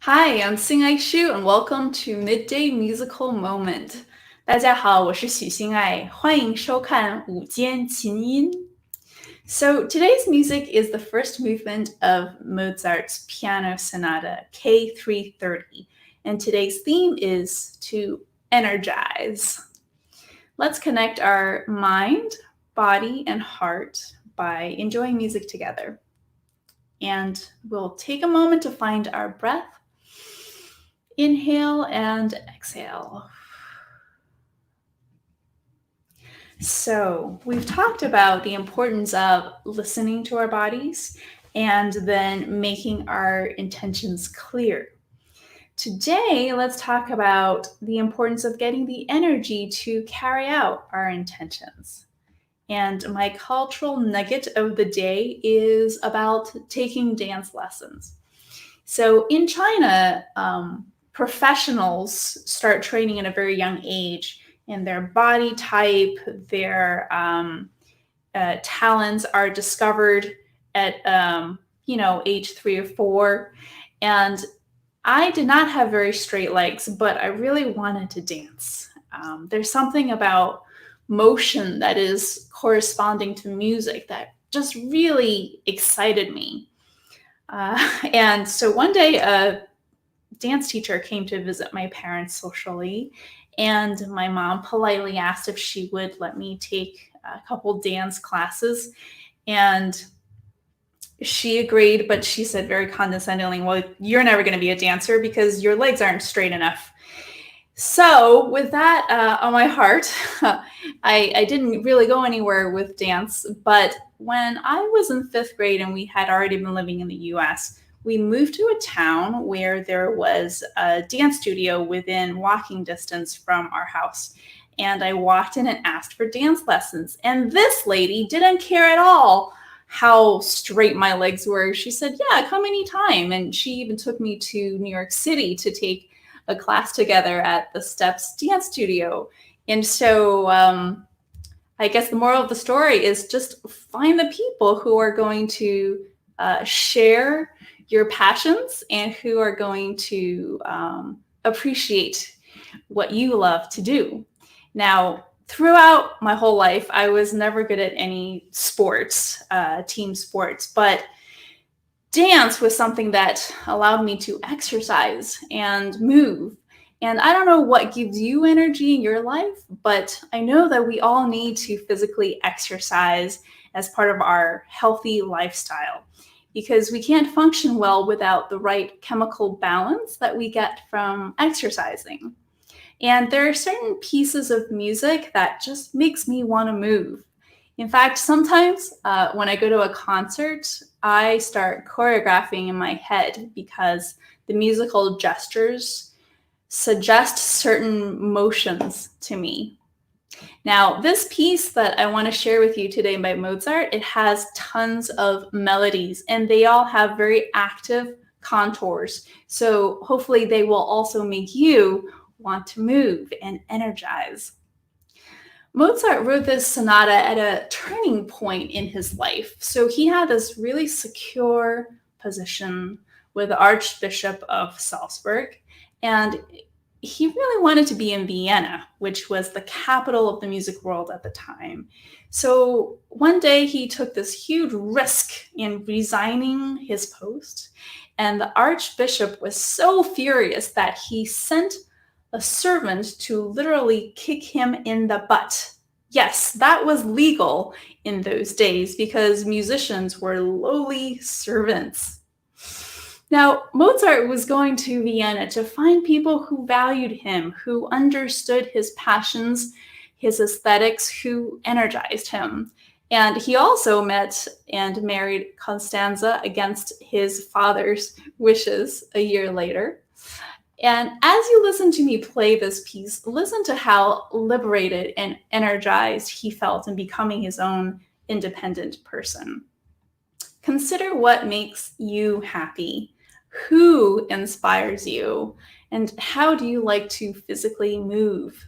Hi, I'm Hsing-ay Hsu, and welcome to Midday Musical Moment. 大家好，我是许心爱，欢迎收看午间琴音。So today's music is the first movement of Mozart's Piano Sonata K330, and today's theme is to energize. Let's connect our mind, body, and heart by enjoying music together. And we'll take a moment to find our breath. Inhale and exhale. So we've talked about the importance of listening to our bodies and then making our intentions clear. Today, let's talk about the importance of getting the energy to carry out our intentions. And my cultural nugget of the day is about taking dance lessons. So in China, professionals start training at a very young age, and their body type, their talents are discovered at age 3 or 4. And I did not have very straight legs, but I really wanted to dance. There's something about motion that is corresponding to music that just really excited me. And so one day, a dance teacher came to visit my parents socially, and my mom politely asked if she would let me take a couple dance classes. And she agreed, but she said very condescendingly, "Well, you're never going to be a dancer because your legs aren't straight enough." So with that on my heart, I didn't really go anywhere with dance. But when I was in 5th grade and we had already been living in the US, we moved to a town where there was a dance studio within walking distance from our house. And I walked in and asked for dance lessons. And this lady didn't care at all how straight my legs were. She said, "Yeah, come anytime." And she even took me to New York City to take a class together at the Steps Dance Studio. And so I guess the moral of the story is just find the people who are going to share your passions and who are going to appreciate what you love to do. Now, throughout my whole life, I was never good at any sports, team sports, but dance was something that allowed me to exercise and move. And I don't know what gives you energy in your life, but I know that we all need to physically exercise as part of our healthy lifestyle, because we can't function well without the right chemical balance that we get from exercising. And there are certain pieces of music that just makes me want to move. In fact, sometimes when I go to a concert, I start choreographing in my head because the musical gestures suggest certain motions to me. Now, this piece that I want to share with you today by Mozart, it has tons of melodies, and they all have very active contours. So hopefully they will also make you want to move and energize. Mozart wrote this sonata at a turning point in his life. So he had this really secure position with the Archbishop of Salzburg, and he really wanted to be in Vienna, which was the capital of the music world at the time. So one day he took this huge risk in resigning his post, and the Archbishop was so furious that he sent a servant to literally kick him in the butt. Yes, that was legal in those days because musicians were lowly servants. Now, Mozart was going to Vienna to find people who valued him, who understood his passions, his aesthetics, who energized him. And he also met and married Constanza against his father's wishes a year later. And as you listen to me play this piece, listen to how liberated and energized he felt in becoming his own independent person. Consider what makes you happy, who inspires you, and how do you like to physically move?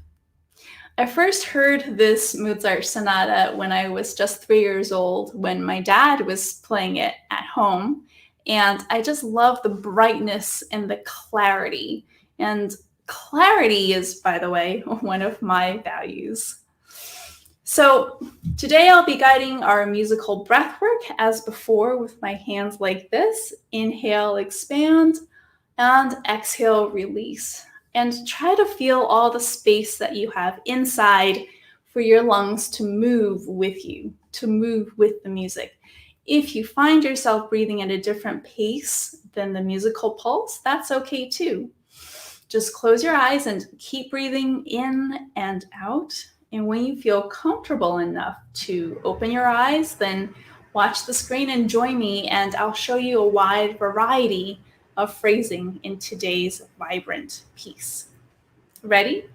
I first heard this Mozart sonata when I was just 3 years old, when my dad was playing it at home. And I just love the brightness and the clarity. And clarity is, by the way, one of my values. So today I'll be guiding our musical breath work as before with my hands like this. Inhale, expand, and exhale, release. And try to feel all the space that you have inside for your lungs to move with you, to move with the music. If you find yourself breathing at a different pace than the musical pulse, that's okay too. Just close your eyes and keep breathing in and out. And when you feel comfortable enough to open your eyes, then watch the screen and join me, and I'll show you a wide variety of phrasing in today's vibrant piece. Ready?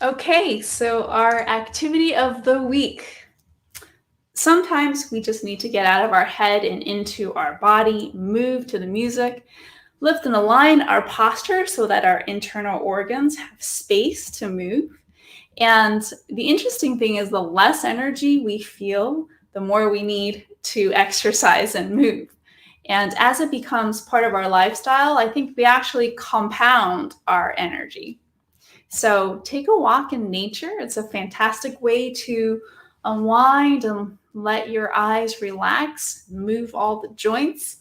Okay, so our activity of the week. Sometimes we just need to get out of our head and into our body, move to the music, lift and align our posture so that our internal organs have space to move. And the interesting thing is, the less energy we feel, the more we need to exercise and move. And as it becomes part of our lifestyle, I think we actually compound our energy. So take a walk in nature. It's a fantastic way to unwind and let your eyes relax, move all the joints.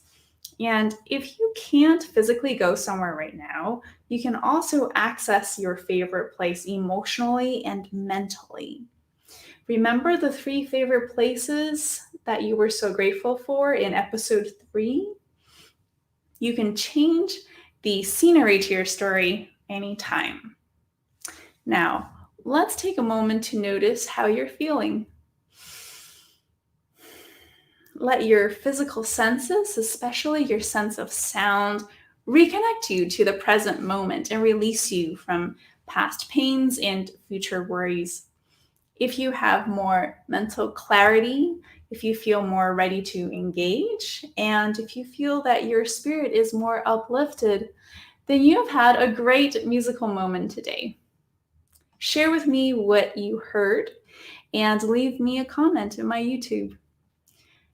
And if you can't physically go somewhere right now, you can also access your favorite place emotionally and mentally. Remember the 3 favorite places that you were so grateful for in episode 3? You can change the scenery to your story anytime. Now, let's take a moment to notice how you're feeling. Let your physical senses, especially your sense of sound, reconnect you to the present moment and release you from past pains and future worries. If you have more mental clarity, if you feel more ready to engage, and if you feel that your spirit is more uplifted, then you have had a great musical moment today. Share with me what you heard and leave me a comment in my YouTube.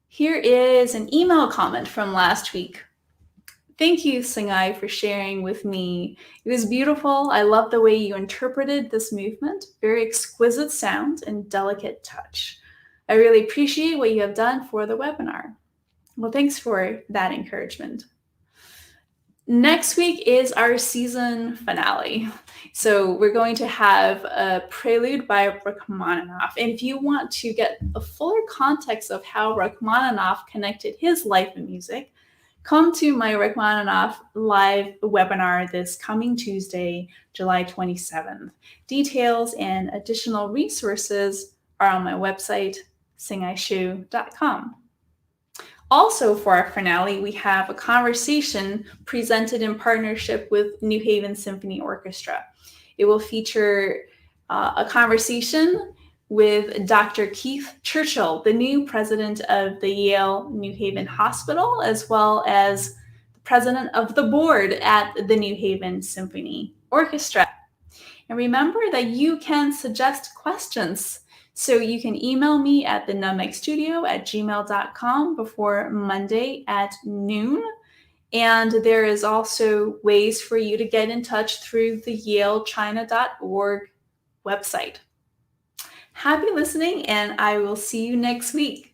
Here is an email comment from last week. Thank you, Hsing-ay, for sharing with me. It was beautiful. I love the way you interpreted this movement. Very exquisite sound and delicate touch. I really appreciate what you have done for the webinar. Well, thanks for that encouragement. Next week is our season finale. So we're going to have a prelude by Rachmaninoff. And if you want to get a fuller context of how Rachmaninoff connected his life and music, come to my Rachmaninoff live webinar this coming Tuesday, July 27th. Details and additional resources are on my website, hsingayshu.com. Also, for our finale, we have a conversation presented in partnership with New Haven Symphony Orchestra. It will feature a conversation with Dr. Keith Churchill, the new president of the Yale New Haven Hospital, as well as the president of the board at the New Haven Symphony Orchestra. And remember that you can suggest questions. So you can email me at thenumegstudio@gmail.com before Monday at noon. And there is also ways for you to get in touch through the yalechina.org website. Happy listening, and I will see you next week.